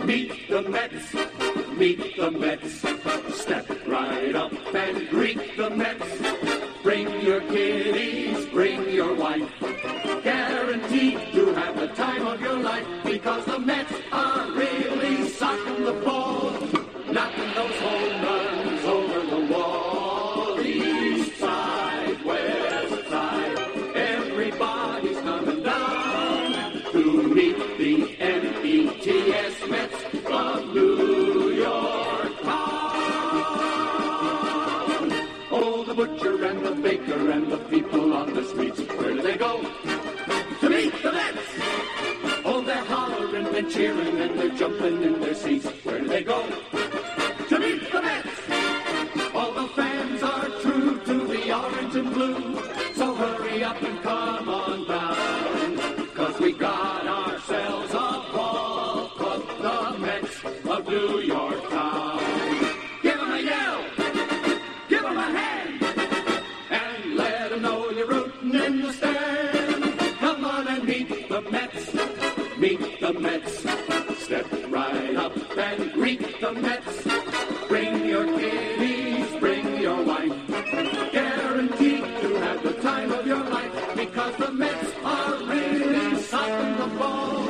Meet the Mets, meet the Mets. Step right up and greet the Mets. Bring your kiddies, bring your wife. Guaranteed to have the time of your life, because the Mets are really socking the ball, knocking those home runs over the wall. East side, west side, everybody's coming down to meet the Mets of New York town. Oh, the butcher and the baker and the people on the streets, where do they go? To meet the Mets! Oh, they're hollering and cheering and they're jumping in their seats. Where do they go? To meet the Mets! All the fans are true to the orange and blue, so hurry up and come on down, 'cause we got ourselves a ball club, the Mets of New York town. Give 'em a yell, give 'em a hand, and let 'em know you're rooting in the stand. Come on and meet the Mets, meet the Mets. Step right up and greet the Mets. Bring your kiddies, bring your wife. Guaranteed to have the time of your life, because the Mets are really socking the ball,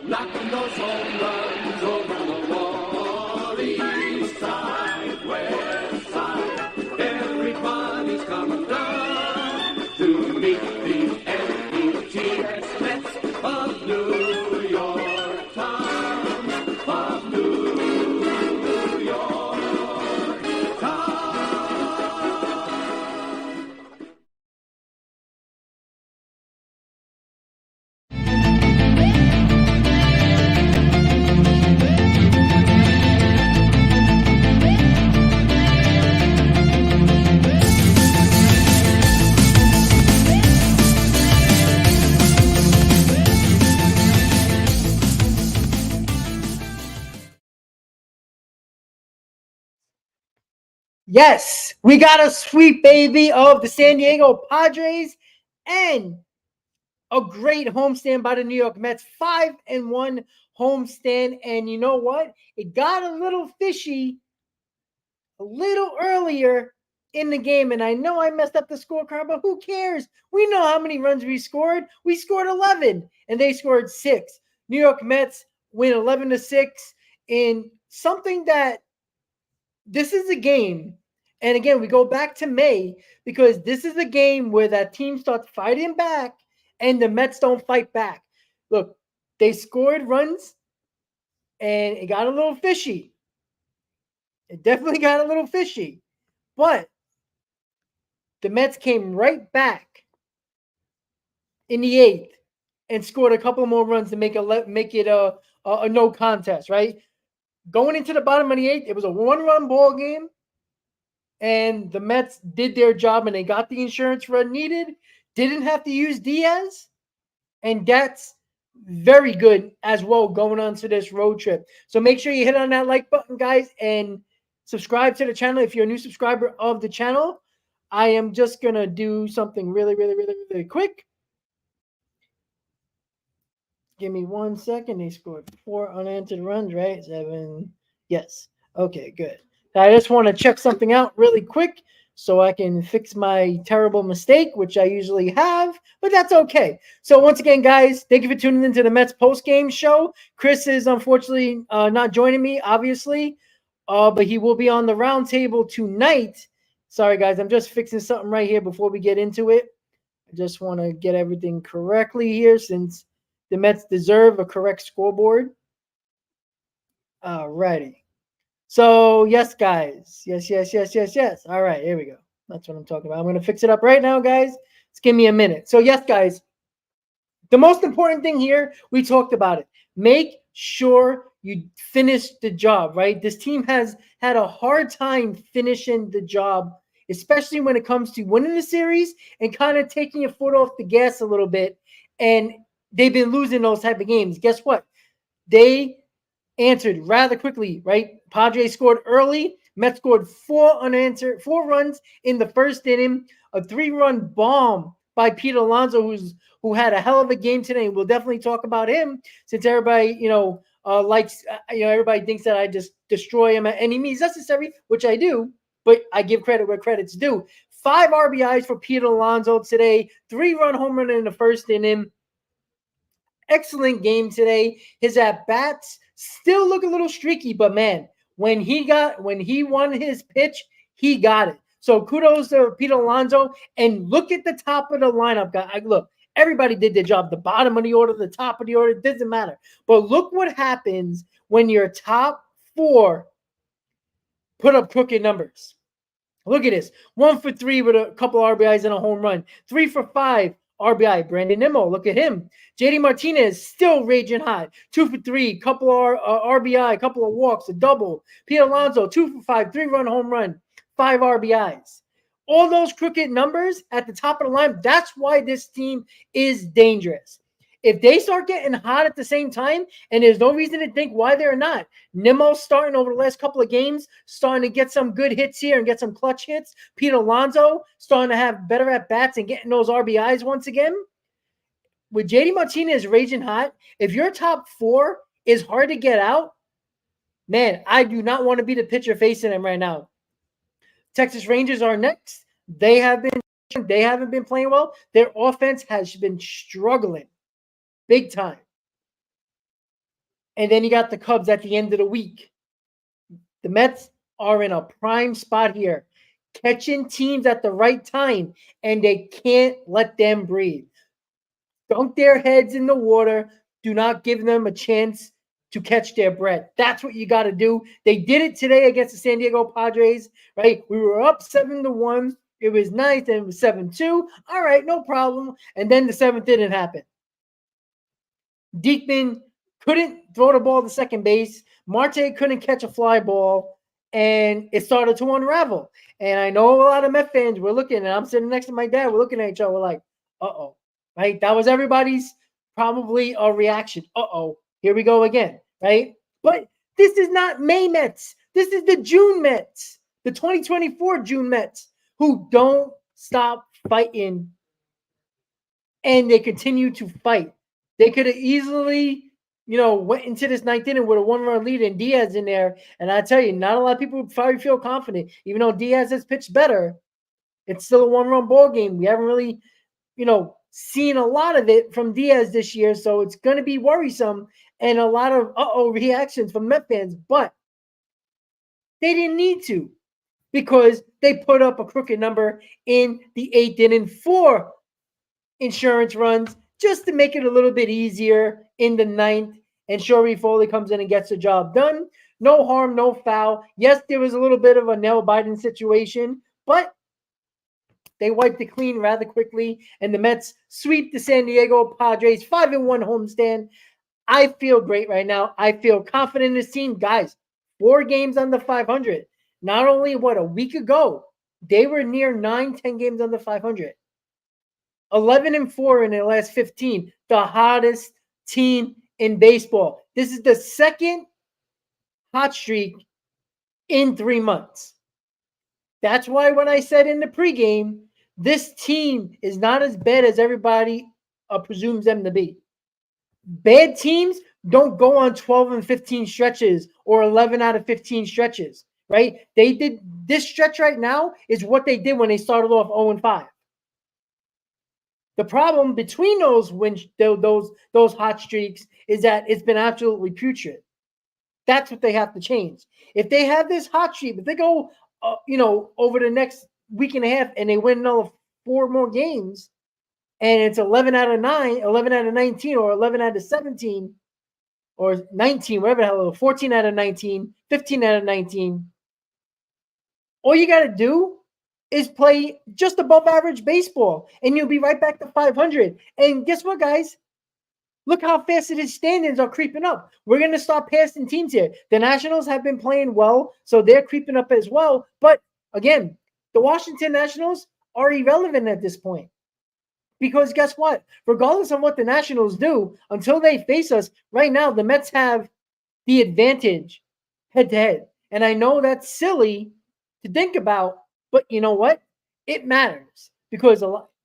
knocking those home runs over the wall. East side, west side, everybody's coming down to meet the Mets of New York town, of New York town. Yes, we got a sweep, baby, of the San Diego Padres and a great homestand by the New York Mets. 5-1 homestand. And you know what? It got a little fishy a little earlier in the game. And I know I messed up the scorecard, but who cares? We know how many runs we scored. We scored 11, and they scored 6. New York Mets win 11-6 in something that this is a game. And again, we go back to May, because this is a game where that team starts fighting back and the Mets don't fight back. Look, they scored runs and it got a little fishy. It definitely got a little fishy. But the Mets came right back in the 8th and scored a couple more runs to make it a no contest, right? Going into the bottom of the 8th, it was a 1-run ball game. And the Mets did their job, and they got the insurance run needed. Didn't have to use Diaz. And that's very good as well going on to this road trip. So make sure you hit on that like button, guys, and subscribe to the channel if you're a new subscriber of the channel. I am just going to do something really, really, really, really quick. Give me 1 second. They scored 4 unanswered runs, right? 7. Yes. Okay, good. I just want to check something out really quick so I can fix my terrible mistake, which I usually have, but that's okay. So once again, guys, thank you for tuning into the Mets Postgame Show. Chris is unfortunately not joining me, obviously, but he will be on the roundtable tonight. Sorry, guys, I'm just fixing something right here before we get into it. I just want to get everything correctly here, since the Mets deserve a correct scoreboard. All righty. So, yes, guys. Yes. All right, here we go. That's what I'm talking about. I'm going to fix it up right now, guys. Just give me a minute. So, yes, guys, the most important thing here, we talked about it. Make sure you finish the job, right? This team has had a hard time finishing the job, especially when it comes to winning the series and kind of taking your foot off the gas a little bit. And they've been losing those type of games. Guess what? They answered rather quickly, right? Padres scored early. Mets scored 4 runs in the first inning. A 3-run bomb by Pete Alonso, who had a hell of a game today. We'll definitely talk about him since everybody, likes, everybody thinks that I just destroy him at any means necessary, which I do, but I give credit where credit's due. 5 RBIs for Pete Alonso today, 3-run home run in the first inning. Excellent game today. His at-bats still look a little streaky, but man, when he won his pitch, he got it. So kudos to Pete Alonso. And look at the top of the lineup, guys. Look, everybody did their job. The bottom of the order, the top of the order, it doesn't matter. But look what happens when your top 4 put up crooked numbers. Look at this. 1 for 3 with a couple RBIs and a home run. 3 for 5 RBI. Brandon Nimmo, look at him. JD Martinez still raging hot. 2 for 3, couple RBI, couple of walks, a double. Pete Alonso, 2 for 5, 3-run home run, 5 RBIs. All those crooked numbers at the top of the line, that's why this team is dangerous. If they start getting hot at the same time, and there's no reason to think why they're not. Nimmo's starting over the last couple of games, starting to get some good hits here and get some clutch hits. Pete Alonso starting to have better at-bats and getting those RBIs once again. With JD Martinez raging hot, if your top 4 is hard to get out, man, I do not want to be the pitcher facing them right now. Texas Rangers are next. They haven't been playing well. Their offense has been struggling big time. And then you got the Cubs at the end of the week. The Mets are in a prime spot here, catching teams at the right time, and they can't let them breathe. Dunk their heads in the water. Do not give them a chance to catch their breath. That's what you got to do. They did it today against the San Diego Padres, right? We were up 7-1. It was nice, and it was 7-2. All right, no problem. And then the 7th didn't happen. Diekman couldn't throw the ball to second base. Marte couldn't catch a fly ball, and it started to unravel. And I know a lot of Met fans were looking, and I'm sitting next to my dad. We're looking at each other like, uh-oh, right? That was everybody's probably a reaction. Uh-oh, here we go again, right? But this is not May Mets. This is the June Mets, the 2024 June Mets, who don't stop fighting, and they continue to fight. They could have easily, went into this 9th inning with a 1-run lead and Diaz in there. And I tell you, not a lot of people probably feel confident. Even though Diaz has pitched better, it's still a 1-run ball game. We haven't really, seen a lot of it from Diaz this year. So it's going to be worrisome and a lot of reactions from Met fans. But they didn't need to, because they put up a crooked number in the 8th inning, 4 insurance runs, just to make it a little bit easier in the 9th. And Shohei Foley comes in and gets the job done. No harm, no foul. Yes, there was a little bit of a nail biting situation, but they wiped it clean rather quickly. And the Mets sweep the San Diego Padres 5-1 homestand. I feel great right now. I feel confident in this team. Guys, 4 games under 500. Not only, a week ago, they were near 9-10 games under 500. 11-4 in their last 15, the hottest team in baseball. This is the second hot streak in 3 months. That's why when I said in the pregame, this team is not as bad as everybody presumes them to be. Bad teams don't go on 12 and 15 stretches or 11 out of 15 stretches, right? They did this stretch right now is what they did when they started off 0-5. The problem between those hot streaks is that it's been absolutely putrid. That's what they have to change. If they have this hot streak, if they go, over the next week and a half and they win another 4 more games, and it's 11 out of 9, 11 out of 19, or 11 out of 17, or 19, whatever the hell, 14 out of 19, 15 out of 19, all you got to do is play just above average baseball, and you'll be right back to 500. And guess what, guys? Look how fast his standings are creeping up. We're going to start passing teams here. The Nationals have been playing well, so they're creeping up as well. But, again, the Washington Nationals are irrelevant at this point. Because guess what? Regardless of what the Nationals do, until they face us, right now the Mets have the advantage head-to-head. And I know that's silly to think about, but you know what? It matters, because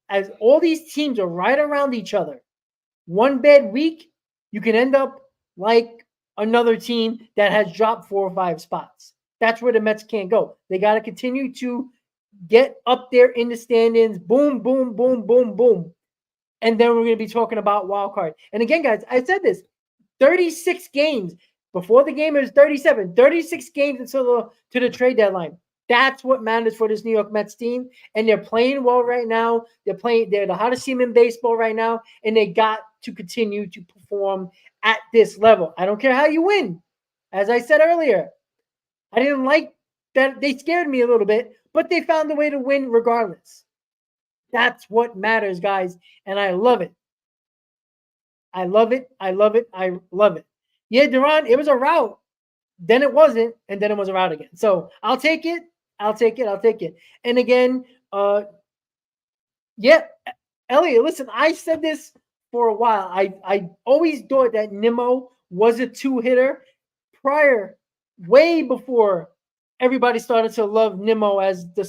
as all these teams are right around each other, one bad week, you can end up like another team that has dropped 4 or 5 spots. That's where the Mets can't go. They got to continue to get up there in the standings. Boom, boom, boom, boom, boom. And then we're going to be talking about wild card. And again, guys, I said this 36 games. Before the game, it was 37. 36 games until the trade deadline. That's what matters for this New York Mets team. And they're playing well right now. They're the hottest team in baseball right now. And they got to continue to perform at this level. I don't care how you win. As I said earlier, I didn't like that. They scared me a little bit, but they found a way to win regardless. That's what matters, guys. And I love it. I love it. I love it. I love it. Yeah, Duran, it was a rout. Then it wasn't, and then it was a rout again. So I'll take it. I'll take it. I'll take it. And again, yeah, Elliot, listen, I said this for a while. I always thought that Nimmo was a 2-hitter way before everybody started to love Nimmo as the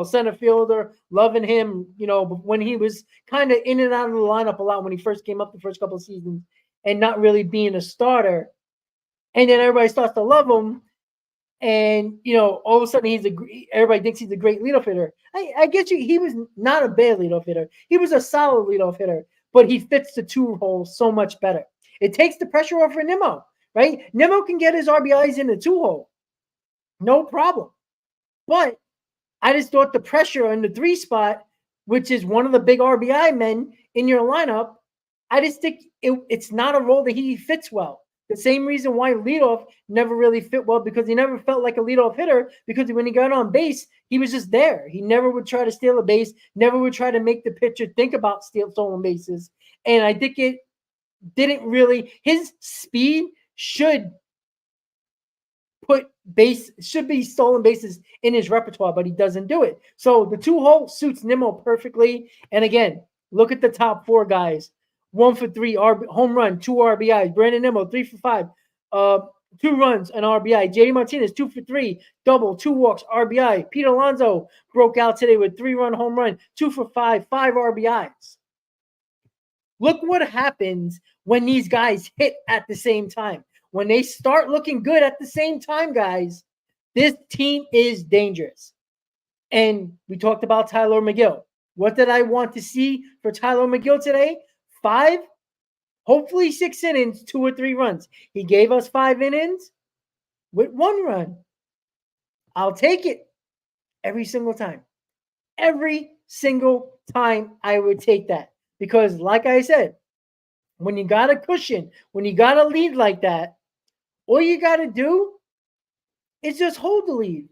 center fielder, loving him, when he was kind of in and out of the lineup a lot when he first came up the first couple of seasons and not really being a starter. And then everybody starts to love him. And, all of a sudden everybody thinks he's a great leadoff hitter. I get you. He was not a bad leadoff hitter. He was a solid leadoff hitter, but he fits the 2 hole so much better. It takes the pressure off for Nimmo, right? Nimmo can get his RBIs in the 2 hole. No problem. But I just thought the pressure in the 3 spot, which is one of the big RBI men in your lineup, I just think it's not a role that he fits well. The same reason why leadoff never really fit well, because he never felt like a leadoff hitter, because when he got on base, he was just there. He never would try to steal a base, never would try to make the pitcher think about stolen bases. And I think it didn't really – his speed should be stolen bases in his repertoire, but he doesn't do it. So the 2 hole suits Nimmo perfectly. And again, look at the top 4 guys. 1 for 3 home run, 2 RBIs. Brandon Nimmo, 3 for 5, 2 runs, an RBI. JD Martinez, 2 for 3, double, 2 walks, RBI. Pete Alonso broke out today with 3-run home run, 2 for 5, 5 RBIs. Look what happens when these guys hit at the same time. When they start looking good at the same time, guys, this team is dangerous. And we talked about Tyler McGill. What did I want to see for Tyler McGill today? 5, hopefully 6 innings, 2 or 3 runs. He gave us 5 innings with 1 run. I'll take it every single time. Every single time I would take that. Because like I said, when you got a cushion, when you got a lead like that, all you got to do is just hold the lead.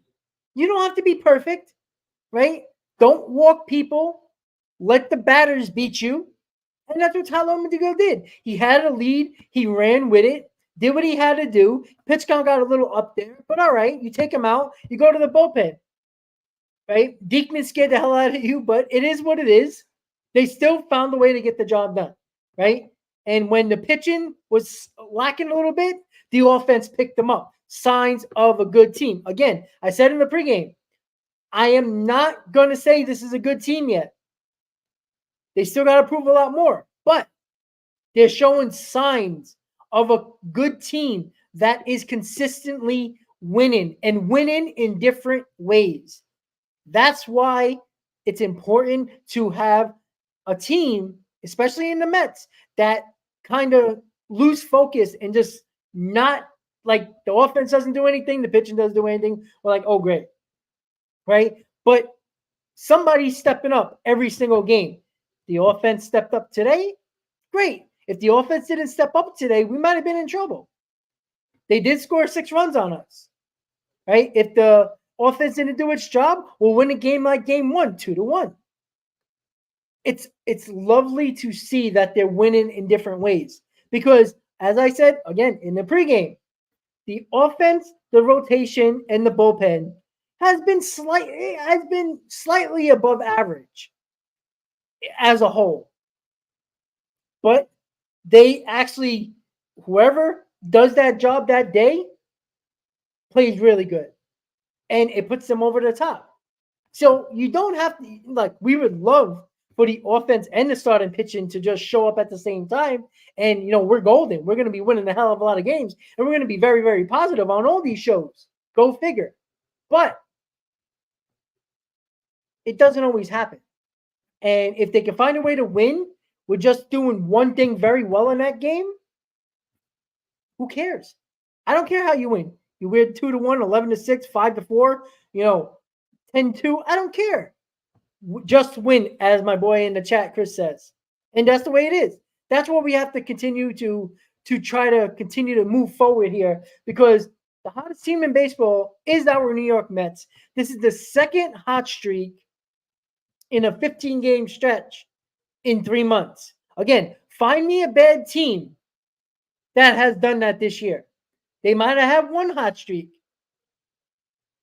You don't have to be perfect, right? Don't walk people. Let the batters beat you. And that's what Tyler McGill did. He had a lead. He ran with it, did what he had to do. Pitch count got a little up there, but all right. You take him out. You go to the bullpen, right? Diekman scared the hell out of you, but it is what it is. They still found a way to get the job done, right? And when the pitching was lacking a little bit, the offense picked them up. Signs of a good team. Again, I said in the pregame, I am not going to say this is a good team yet. They still got to prove a lot more, but they're showing signs of a good team that is consistently winning and winning in different ways. That's why it's important to have a team, especially in the Mets, that kind of lose focus and just not like the offense doesn't do anything, the pitching doesn't do anything. We're like, oh, great, right? But somebody's stepping up every single game. The offense stepped up today. Great. If the offense didn't step up today, we might have been in trouble. They did score 6 runs on us, right? If the offense didn't do its job, we'll win a game like game 1, 2-1. It's lovely to see that they're winning in different ways because, as I said, again, in the pregame, the offense, the rotation, and the bullpen has been slightly above average as a whole. But they actually, whoever does that job that day plays really good. And it puts them over the top. So you don't have to, like, we would love for the offense and the starting pitching to just show up at the same time. And, we're golden. We're going to be winning a hell of a lot of games. And we're going to be very, very positive on all these shows. Go figure. But it doesn't always happen. And if they can find a way to win with just doing one thing very well in that game, who cares? I don't care how you win. You win 2-1, 11-6, 5-4, 10-2. I don't care. Just win, as my boy in the chat, Chris says. And that's the way it is. That's what we have to continue to try to continue to move forward here, because the hottest team in baseball is our New York Mets. This is the second hot streak in a 15-game stretch in 3 months. Again, find me a bad team that has done that this year. They might have had one hot streak,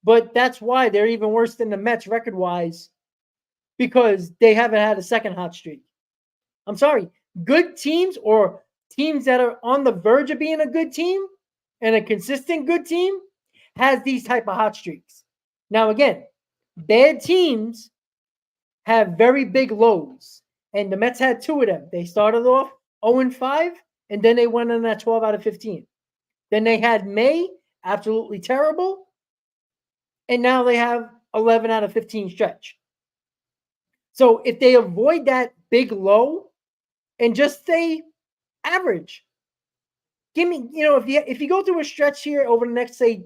but that's why they're even worse than the Mets record-wise, because they haven't had a second hot streak. I'm sorry. Good teams, or teams that are on the verge of being a good team and a consistent good team, has these type of hot streaks. Now, again, bad teams have very big lows, and the Mets had 2 of them. They started off 0-5, and then they went on that 12 out of 15. Then they had May, absolutely terrible, and now they have 11 out of 15 stretch. So if they avoid that big low and just stay average, give me, if you go through a stretch here over the next, say,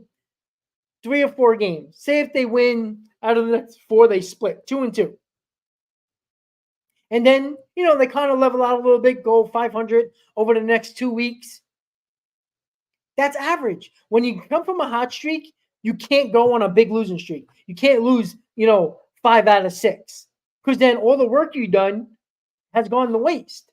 3 or 4 games, say if they win out of the next 4, they split 2-2. And then, they kind of level out a little bit, go 500 over the next 2 weeks. That's average. When you come from a hot streak, you can't go on a big losing streak. You can't lose, 5 out of 6, because then all the work you've done has gone to waste.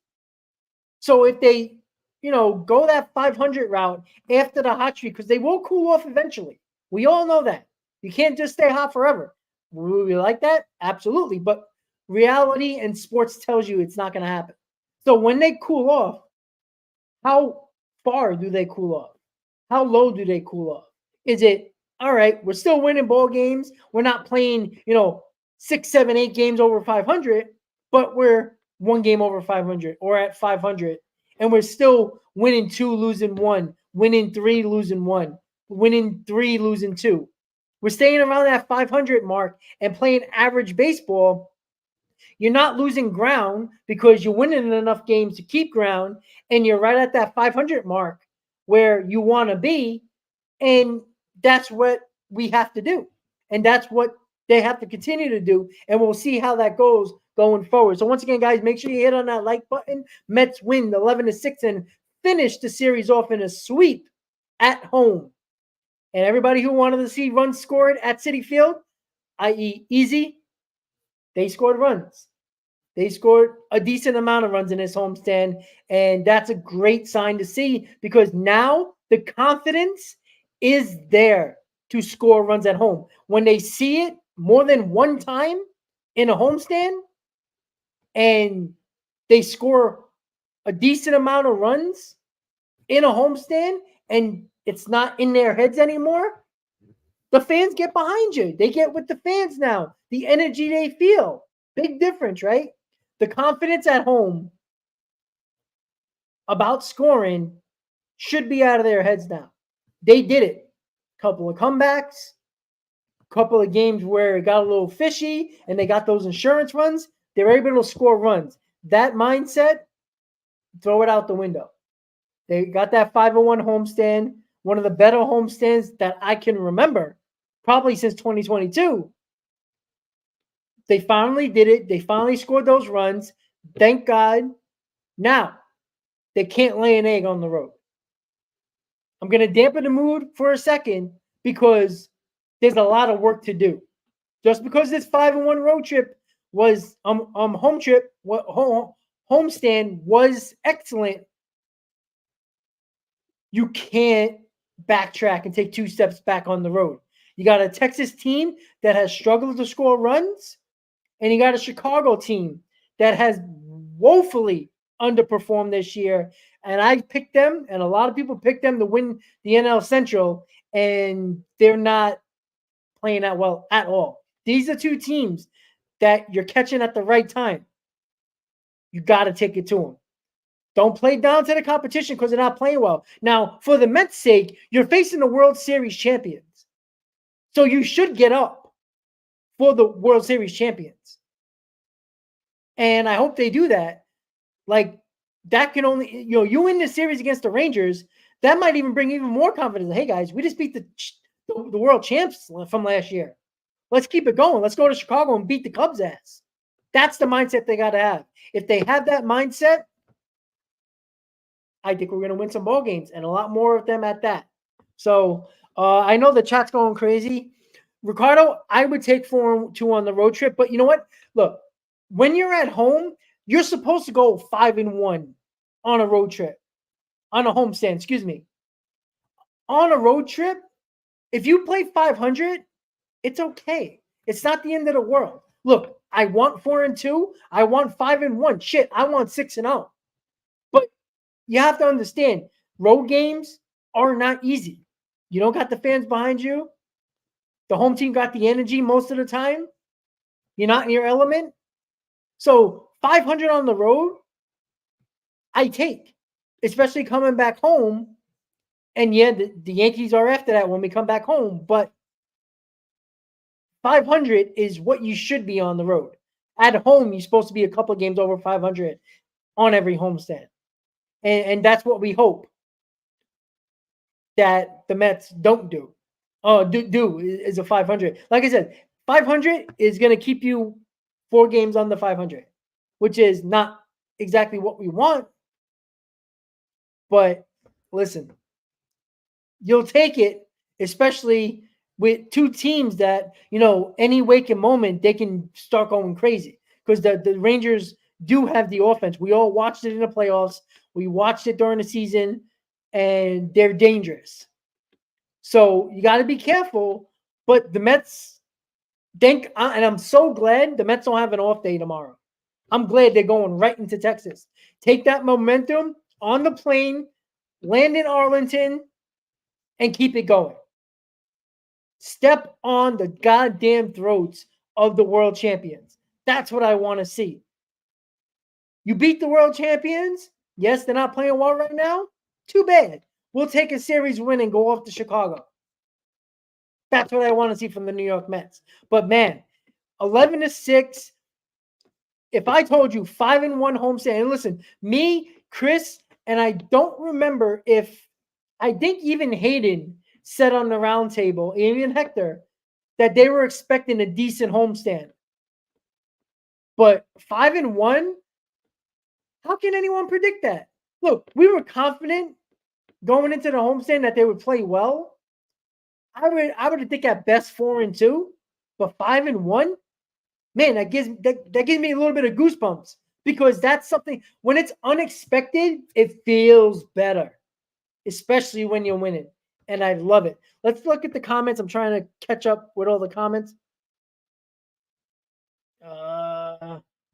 So if they, go that 500 route after the hot streak, because they will cool off eventually. We all know that. You can't just stay hot forever. Would we like that? Absolutely. But reality and sports tells you it's not going to happen. So when they cool off, how far do they cool off? How low do they cool off? Is it, all right, we're still winning ball games. We're not playing, 6, 7, 8 games over 500, but we're 1 game over 500 or at 500. And we're still winning 2, losing 1, winning 3, losing 1, winning 3, losing 2. We're staying around that 500 mark and playing average baseball. You're not losing ground because you're winning enough games to keep ground, and you're right at that 500 mark where you want to be, and that's what we have to do. And that's what they have to continue to do, and we'll see how that goes going forward. So once again, guys, make sure you hit on that like button. Mets win 11-6 and finish the series off in a sweep at home. And everybody who wanted to see runs scored at Citi Field, i.e. easy, they scored runs. They scored a decent amount of runs in this homestand, and that's a great sign to see, because now the confidence is there to score runs at home. When they see it more than one time in a homestand and they score a decent amount of runs in a homestand and it's not in their heads anymore, the fans get behind you. They get with the fans now. The energy they feel. Big difference, right? The confidence at home about scoring should be out of their heads now. They did it. Couple of comebacks, couple of games where it got a little fishy and they got those insurance runs. They were able to score runs. That mindset, throw it out the window. They got that 501 homestand, one of the better homestands that I can remember, probably since 2022. They finally did it. They finally scored those runs. Thank God. Now, they can't lay an egg on the road. I'm going to dampen the mood for a second because there's a lot of work to do. Just because this 5-1 road trip was homestand was excellent, you can't backtrack and take 2 steps back on the road. You got a Texas team that has struggled to score runs, and you got a Chicago team that has woefully underperformed this year. And I picked them, and a lot of people picked them to win the NL Central, and they're not playing that well at all. These are 2 teams that you're catching at the right time. You got to take it to them. Don't play down to the competition because they're not playing well. Now, for the Mets' sake, you're facing the World Series champions. So you should get up for the World Series champions. And I hope they do that. Like, that can only, you win the series against the Rangers, that might even bring even more confidence. Hey, guys, we just beat the world champs from last year. Let's keep it going. Let's go to Chicago and beat the Cubs' ass. That's the mindset they got to have. If they have that mindset, I think we're going to win some ball games and a lot more of them at that. So I know the chat's going crazy. Ricardo, I would take 4-2 on the road trip. But you know what? Look, when you're at home, you're supposed to go 5-1 on a road trip, on a homestand, excuse me. On a road trip, if you play 500, it's okay. It's not the end of the world. Look, I want 4-2. I want 5-1. Shit, I want 6-0. But you have to understand, road games are not easy. You don't got the fans behind you. The home team got the energy most of the time. You're not in your element. So 500 on the road, I take, especially coming back home. And yeah, the Yankees are after that when we come back home. But 500 is what you should be on the road. At home, you're supposed to be a couple of games over 500 on every homestand. And that's what we hope that the Mets don't do. Do is a 500. Like I said, 500 is going to keep you 4 games on the 500, which is not exactly what we want. But listen, you'll take it, especially with 2 teams that, any waking moment, they can start going crazy because the Rangers do have the offense. We all watched it in the playoffs. We watched it during the season, and they're dangerous. So you got to be careful. But the Mets and I'm so glad the Mets don't have an off day tomorrow. I'm glad they're going right into Texas. Take that momentum on the plane, land in Arlington, and keep it going. Step on the goddamn throats of the world champions. That's what I want to see. You beat the world champions. Yes, they're not playing well right now. Too bad. We'll take a series win and go off to Chicago. That's what I want to see from the New York Mets. But man, 11-6. If I told you 5-1 homestand, and listen, me, Chris, and I don't remember if I think even Hayden said on the round table, even Hector, that they were expecting a decent homestand. But 5-1, how can anyone predict that? Look, we were confident going into the homestand that they would play well. I would think at best 4-2, but 5-1, man, that gives me a little bit of goosebumps because that's something when it's unexpected, it feels better, especially when you're winning. And I love it. Let's look at the comments. I'm trying to catch up with all the comments.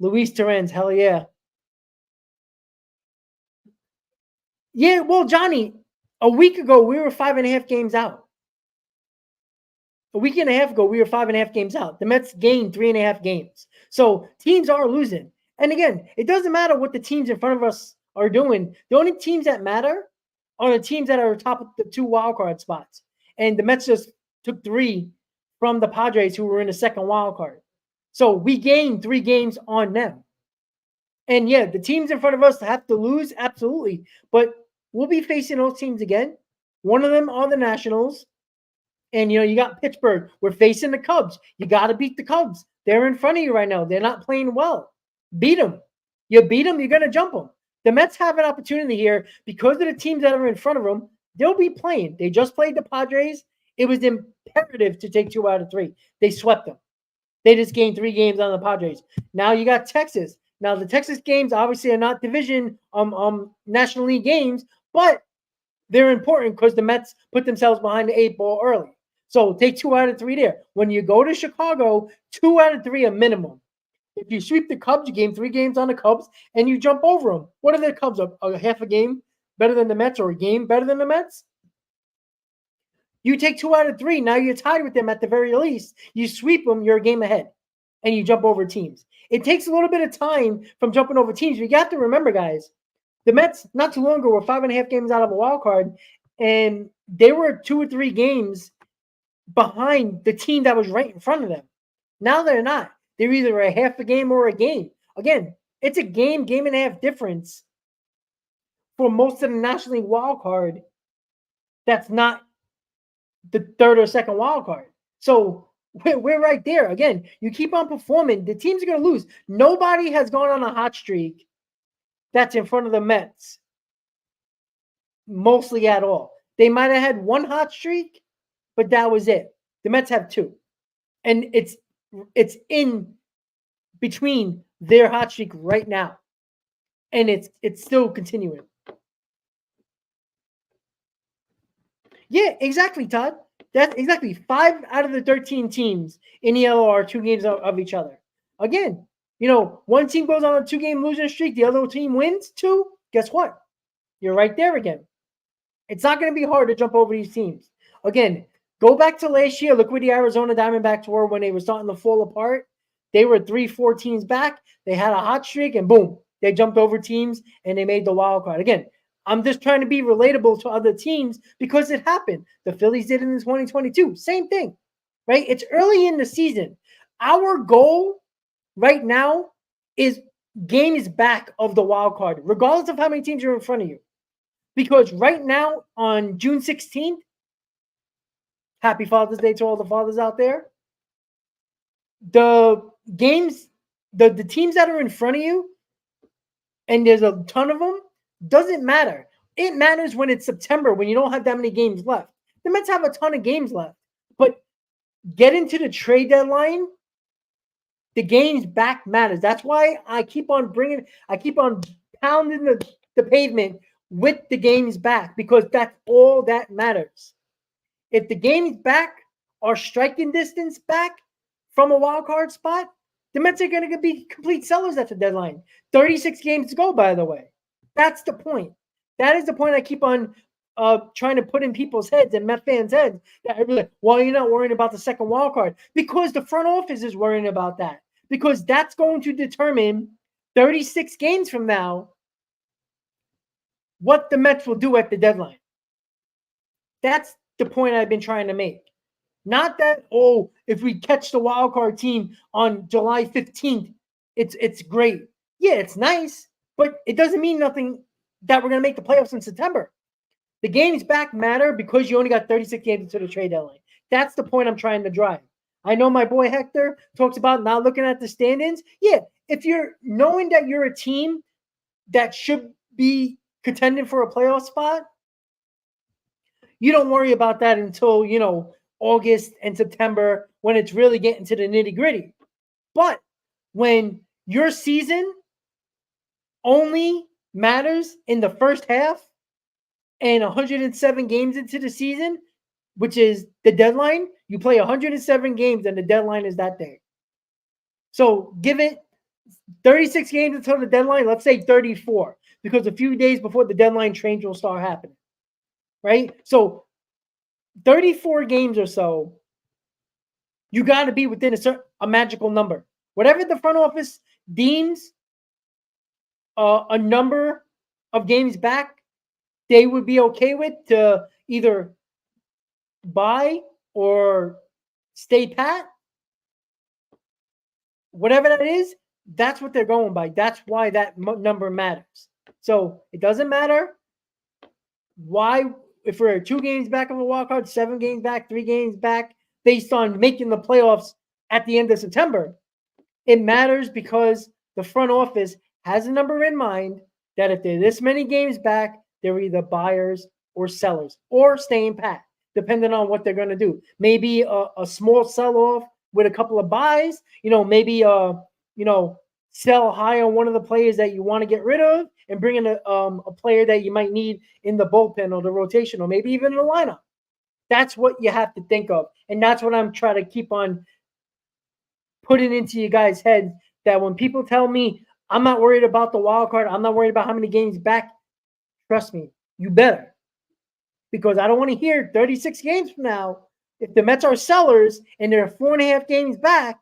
Luis Terrence, hell yeah. Yeah, well, Johnny, a week ago, we were 5.5 games out. A week and a half ago, we were 5.5 games out. The Mets gained 3.5 games. So teams are losing. And again, it doesn't matter what the teams in front of us are doing. The only teams that matter are the teams that are top of the 2 wildcard spots. And the Mets just took 3 from the Padres who were in the second wildcard. So we gained 3 games on them. And yeah, the teams in front of us have to lose, absolutely. But we'll be facing those teams again. One of them are the Nationals. And, you got Pittsburgh. We're facing the Cubs. You got to beat the Cubs. They're in front of you right now. They're not playing well. Beat them. You beat them, you're going to jump them. The Mets have an opportunity here because of the teams that are in front of them. They'll be playing. They just played the Padres. It was imperative to take 2 out of 3. They swept them. They just gained 3 games on the Padres. Now you got Texas. Now the Texas games obviously are not division National League games, but they're important because the Mets put themselves behind the 8 ball early. So take 2 out of 3 there. When you go to Chicago, 2 out of 3 a minimum. If you sweep the Cubs, you gain 3 games on the Cubs, and you jump over them. What are the Cubs? A half a game better than the Mets or a game better than the Mets? You take 2 out of 3. Now you're tied with them at the very least. You sweep them, you're a game ahead, and you jump over teams. It takes a little bit of time from jumping over teams. You got to remember, guys, the Mets not too long ago were 5.5 games out of a wild card, and they were 2 or 3 games behind the team that was right in front of them. Now they're not. They're either a half a game or a game. Again, it's a game and a half difference for most of the National League wild card. That's not the third or second wild card. So we're right there. Again, you keep on performing, the teams are going to lose. Nobody has gone on a hot streak that's in front of the Mets, mostly at all. They might have had one hot streak, but that was it. The Mets have 2. And it's in between their hot streak right now. And it's still continuing. Yeah, exactly, Todd. That's exactly 5 out of the 13 teams in the LO are 2 games of each other. Again, one team goes on a 2-game losing streak, the other team wins 2. Guess what? You're right there again. It's not going to be hard to jump over these teams. Again, go back to last year. Look where the Arizona Diamondbacks were when they were starting to fall apart. They were 3-4 teams back. They had a hot streak, and boom, they jumped over teams, and they made the wild card. Again, I'm just trying to be relatable to other teams because it happened. The Phillies did it in 2022. Same thing, right? It's early in the season. Our goal right now is games back of the wild card, regardless of how many teams are in front of you. Because right now on June 16th, happy Father's Day to all the fathers out there. The games, the teams that are in front of you, and there's a ton of them, doesn't matter. It matters when it's September, when you don't have that many games left. The Mets have a ton of games left. But get into the trade deadline, the games back matters. That's why I keep on pounding the pavement with the games back, because that's all that matters. If the games back are striking distance back from a wild card spot, the Mets are going to be complete sellers at the deadline. 36 games to go, by the way. That's the point. That is the point I keep on trying to put in people's heads and Met fans' heads. That are like, well, you're not worrying about the second wild card. Because the front office is worrying about that. Because that's going to determine 36 games from now what the Mets will do at the deadline. That's the point I've been trying to make. Not that, if we catch the wild card team on July 15th, it's great. Yeah, it's nice, but it doesn't mean nothing that we're going to make the playoffs in September. The games back matter because you only got 36 games into the trade deadline. That's the point I'm trying to drive. I know my boy Hector talks about not looking at the standings. Yeah, if you're knowing that you're a team that should be contending for a playoff spot, you don't worry about that until, August and September, when it's really getting to the nitty-gritty. But when your season only matters in the first half and 107 games into the season, which is the deadline, you play 107 games and the deadline is that day. So give it 36 games until the deadline, let's say 34, because a few days before the deadline, trains will start happening, right? So 34 games or so, you got to be within a magical number. Whatever the front office deems a number of games back, they would be okay with to either buy or stay pat. Whatever that is, that's what they're going by. That's why that number matters. So it doesn't matter why, if we're 2 games back of a wild card, 7 games back, 3 games back, based on making the playoffs at the end of September. It matters because the front office has a number in mind that if they're this many games back, they're either buyers or sellers or staying pat, depending on what they're going to do. Maybe a small sell-off with a couple of buys, maybe, sell high on one of the players that you want to get rid of and bring in a player that you might need in the bullpen or the rotation or maybe even in the lineup. That's what you have to think of. And that's what I'm trying to keep on putting into you guys' heads, that when people tell me I'm not worried about the wild card, I'm not worried about how many games back, trust me, you better. Because I don't want to hear 36 games from now, if the Mets are sellers and they're 4.5 games back,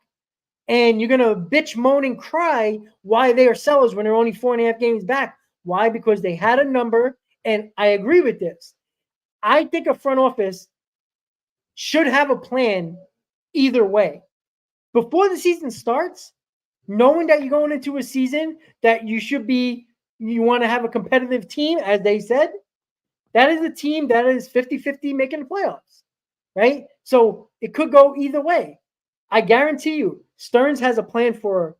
and you're going to bitch, moan, and cry why they are sellers when they're only 4.5 games back. Why? Because they had a number, and I agree with this. I think a front office should have a plan either way. Before the season starts, knowing that you're going into a season that you want to have a competitive team, as they said, that is a team that is 50-50 making the playoffs, right? So it could go either way. I guarantee you, Stearns has a plan for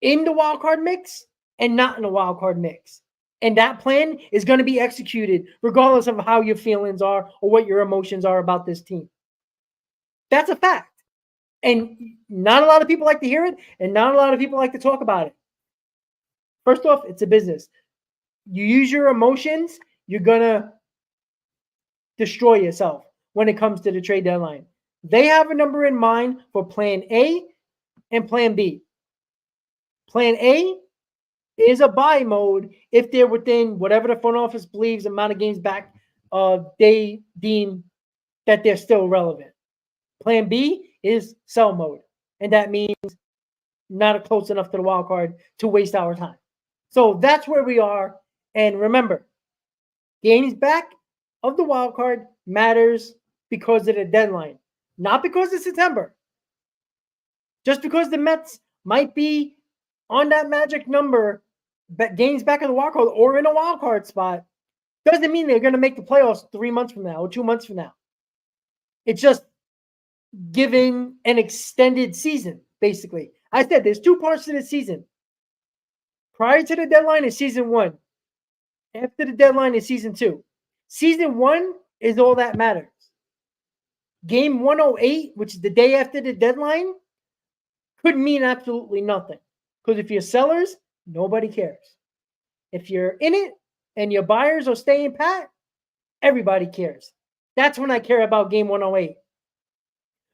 in the wild card mix and not in the wild card mix. And that plan is going to be executed regardless of how your feelings are or what your emotions are about this team. That's a fact. And not a lot of people like to hear it, and not a lot of people like to talk about it. First off, it's a business. You use your emotions, you're going to destroy yourself when it comes to the trade deadline. They have a number in mind for plan A and plan B. Plan A is a buy mode if they're within whatever the front office believes amount of games back they deem that they're still relevant. Plan B is sell mode, and that means not close enough to the wild card to waste our time. So that's where we are. And remember, games back of the wild card matters because of the deadline, not because of September. Just because the Mets might be on that magic number, but games back of the wild card or in a wild card spot, doesn't mean they're going to make the playoffs 3 months from now or 2 months from now. It's just giving an extended season, basically. I said there's 2 parts to the season. Prior to the deadline is season 1. After the deadline is season 2. Season 1 is all that matters. Game 108, which is the day after the deadline, could mean absolutely nothing. Because if you're sellers, nobody cares. If you're in it and your buyers are staying pat, everybody cares. That's when I care about game 108.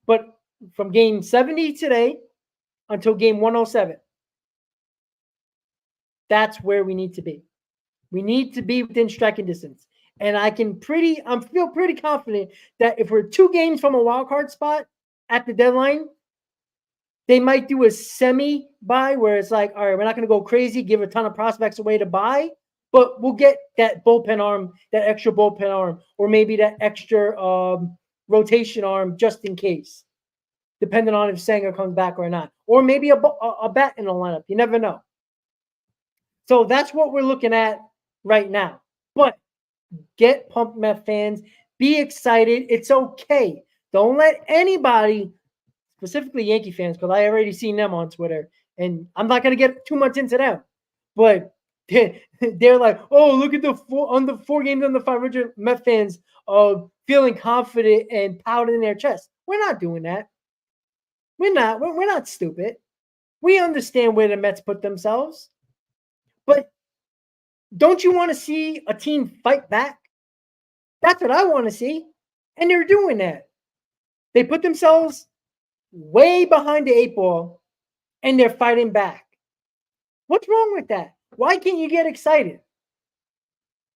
But from game 70 today until game 107, that's where we need to be. We need to be within striking distance. And I feel pretty confident that if we're 2 games from a wild card spot at the deadline, they might do a semi buy where it's like, all right, we're not going to go crazy, give a ton of prospects away to buy, but we'll get that bullpen arm, that extra bullpen arm, or maybe that extra rotation arm just in case, depending on if Sanger comes back or not. Or maybe a bat in the lineup. You never know. So that's what we're looking at right now. But get pumped, Met fans. Be excited. It's okay. Don't let anybody, specifically Yankee fans, because I already seen them on Twitter, and I'm not going to get too much into them, but they're like, oh, look at the 4 games under 500 Met fans feeling confident and pounding their chest. We're not doing that. We're not stupid. We understand where the Mets put themselves. But don't you want to see a team fight back? That's what I want to see. And they're doing that. They put themselves way behind the 8 ball, and they're fighting back. What's wrong with that? Why can't you get excited?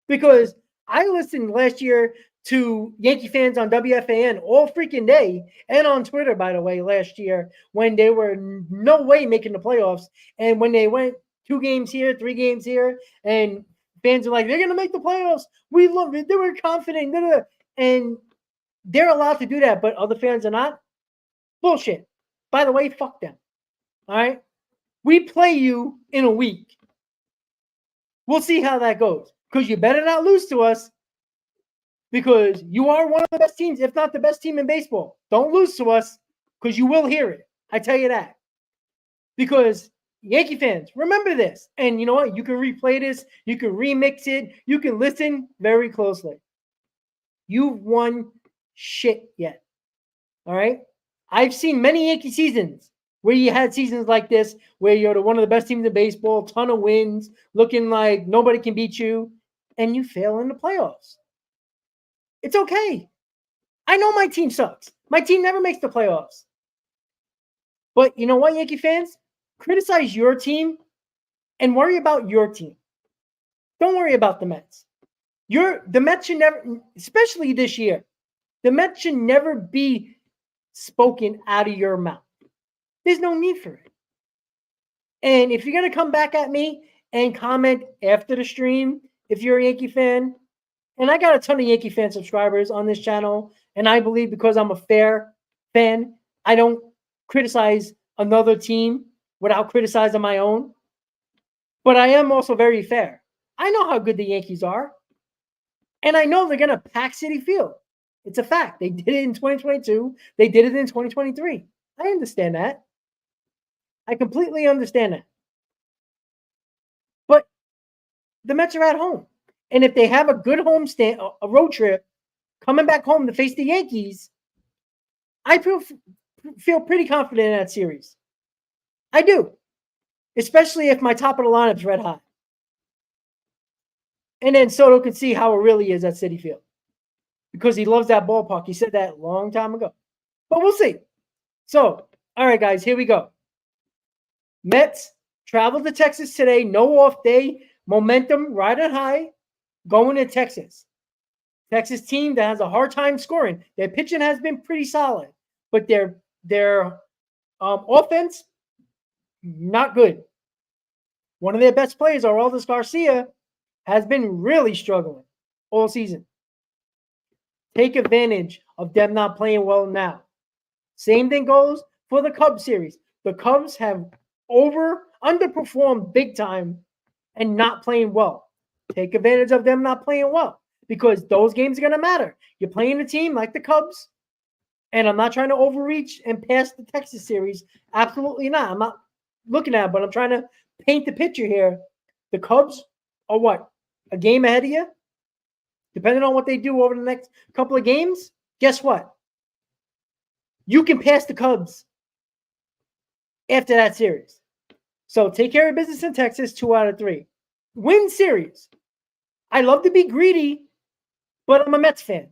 Because I listened last year to Yankee fans on WFAN all freaking day, and on Twitter, by the way, last year, when they were no way making the playoffs, and when they went 2 games here, 3 games here, and fans are like, they're going to make the playoffs. We love it. They were confident. And they're allowed to do that, but other fans are not. Bullshit. By the way, fuck them. All right? We play you in a week. We'll see how that goes. Because you better not lose to us, because you are one of the best teams, if not the best team in baseball. Don't lose to us, because you will hear it. I tell you that. Because Yankee fans, remember this. And you know what? You can replay this. You can remix it. You can listen very closely. You've won shit yet. All right? I've seen many Yankee seasons where you had seasons like this, where you're one of the best teams in baseball, ton of wins, looking like nobody can beat you, and you fail in the playoffs. It's okay. I know my team sucks. My team never makes the playoffs. But you know what, Yankee fans? Criticize your team and worry about your team. Don't worry about the Mets. The Mets should never, especially this year, the Mets should never be spoken out of your mouth. There's no need for it. And if you're going to come back at me and comment after the stream, if you're a Yankee fan, and I got a ton of Yankee fan subscribers on this channel, and I believe because I'm a fair fan, I don't criticize another team without criticizing my own. But I am also very fair. I know how good the Yankees are. And I know they're going to pack Citi Field. It's a fact. They did it in 2022. They did it in 2023. I understand that. I completely understand that. But the Mets are at home. And if they have a good homestand, a road trip, coming back home to face the Yankees, I feel pretty confident in that series. I do. Especially if my top of the lineup's red hot. And then Soto can see how it really is at Citi Field. Because he loves that ballpark. He said that a long time ago. But we'll see. So, all right, guys, here we go. Mets travel to Texas today. No off day. Momentum riding high. Going to Texas. Texas team that has a hard time scoring. Their pitching has been pretty solid. But their offense, not good. One of their best players, Aroldis Garcia, has been really struggling all season. Take advantage of them not playing well now. Same thing goes for the Cubs series. The Cubs have underperformed big time and not playing well. Take advantage of them not playing well because those games are going to matter. You're playing a team like the Cubs, and I'm not trying to overreach and pass the Texas series. Absolutely not. I'm not looking at it, but I'm trying to paint the picture here. The Cubs are what? A game ahead of you? Depending on what they do over the next couple of games, guess what? You can pass the Cubs after that series. So take care of business in Texas, 2 out of 3. Win series. I love to be greedy, but I'm a Mets fan.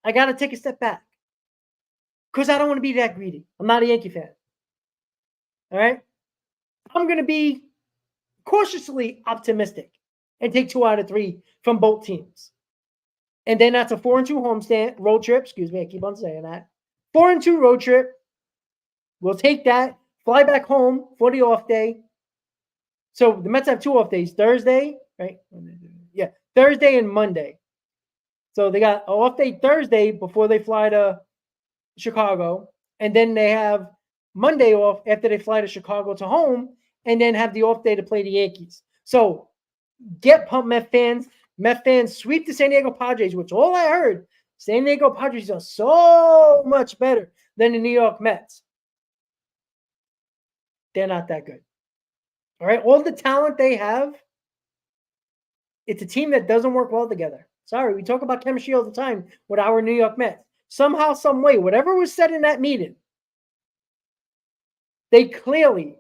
I got to take a step back because I don't want to be that greedy. I'm not a Yankee fan. All right? I'm going to be cautiously optimistic and take 2 out of 3 from both teams. And then that's a 4-2 homestand road trip. Excuse me, I keep on saying that. 4-2 road trip. We'll take that. Fly back home for the off day. So the Mets have 2 off days. Thursday, right? Yeah, Thursday and Monday. So they got an off day Thursday before they fly to Chicago. And then they have Monday off after they fly to Chicago to home. And then have the off day to play the Yankees. So get pumped, Met fans. Met fans sweep the San Diego Padres, which all I heard, San Diego Padres are so much better than the New York Mets. They're not that good. All right, all the talent they have, it's a team that doesn't work well together. Sorry, we talk about chemistry all the time with our New York Mets. Somehow, some way, whatever was said in that meeting, they clearly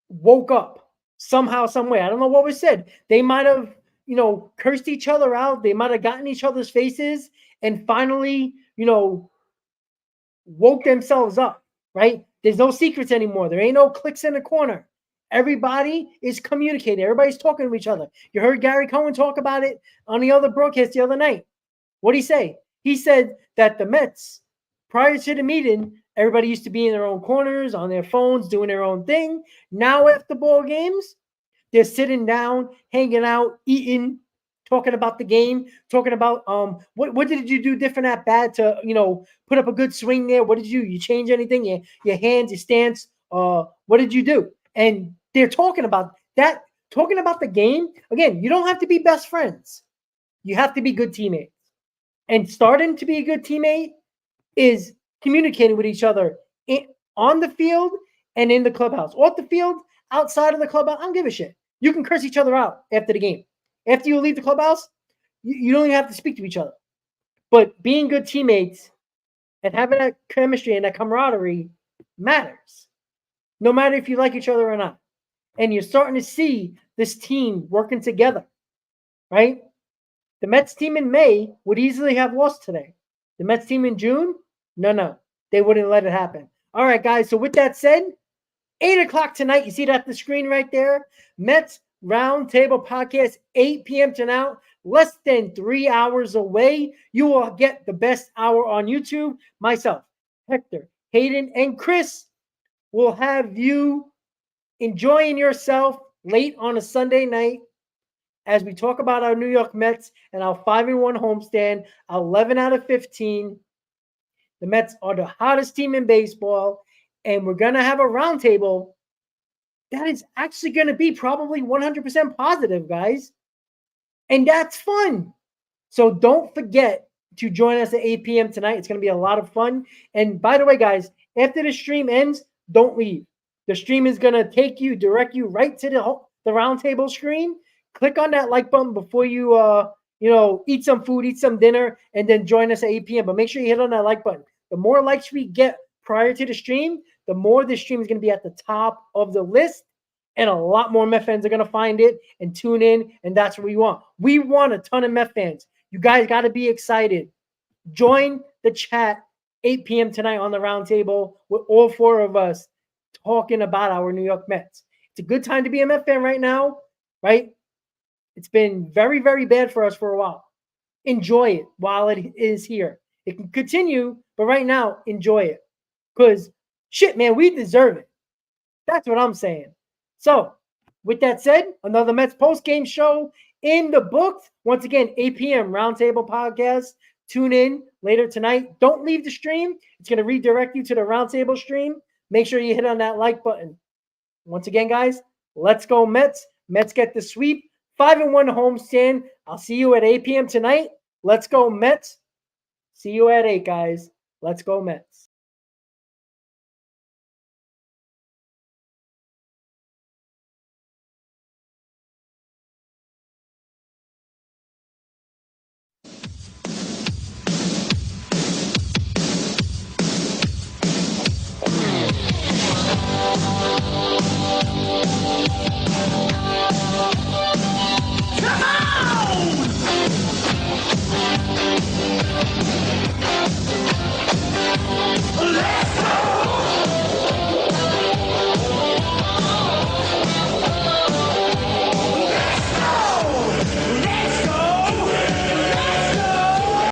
woke up somehow, some way. I don't know what was said. They might have, cursed each other out. They might have gotten each other's faces and finally, woke themselves up, right? There's no secrets anymore. There ain't no clicks in the corner. Everybody is communicating. Everybody's talking to each other. You heard Gary Cohen talk about it on the other broadcast the other night. What did he say? He said that the Mets, prior to the meeting, everybody used to be in their own corners, on their phones, doing their own thing. Now, after ball games, they're sitting down, hanging out, eating, talking about the game, talking about what did you do different at bat to, put up a good swing there? What did you change anything? Your hands, your stance, what did you do? And they're talking about that, talking about the game. Again, you don't have to be best friends. You have to be good teammates. And starting to be a good teammate is communicating with each other on the field and in the clubhouse. Off the field, outside of the clubhouse, I don't give a shit. You can curse each other out after the game. After you leave the clubhouse, you don't even have to speak to each other. But being good teammates and having that chemistry and that camaraderie matters. No matter if you like each other or not. And you're starting to see this team working together, right? The Mets team in May would easily have lost today. The Mets team in June, no. They wouldn't let it happen. All right, guys. So with that said, 8 o'clock tonight, you see that on the screen right there? Mets Roundtable Podcast, 8 p.m. tonight, less than 3 hours away. You will get the best hour on YouTube. Myself, Hector, Hayden, and Chris will have you enjoying yourself late on a Sunday night as we talk about our New York Mets and our 5-1 homestand, our 11 out of 15. The Mets are the hottest team in baseball, and we're going to have a roundtable that is actually going to be probably 100% positive, guys. And that's fun. So don't forget to join us at 8 p.m. tonight. It's going to be a lot of fun. And by the way, guys, after the stream ends, don't leave. The stream is going to direct you right to the roundtable screen. Click on that like button before you, eat some food, eat some dinner, and then join us at 8 p.m. But make sure you hit on that like button. The more likes we get prior to the stream, the more the stream is going to be at the top of the list. And a lot more Met fans are going to find it and tune in, and that's what we want. We want a ton of Met fans. You guys got to be excited. Join the chat 8 p.m. tonight on the roundtable with all four of us talking about our New York Mets. It's a good time to be a Met fan right now, right? It's been very, very bad for us for a while. Enjoy it while it is here. It can continue, but right now, enjoy it. Because, shit, man, we deserve it. That's what I'm saying. So, with that said, another Mets Postgame Show in the books. Once again, 8 p.m. Roundtable Podcast. Tune in later tonight. Don't leave the stream. It's going to redirect you to the Roundtable stream. Make sure you hit on that like button. Once again, guys, let's go Mets. Mets get the sweep. 5-1 homestand. I'll see you at 8 p.m. tonight. Let's go Mets. See you at 8, guys. Let's go Mets.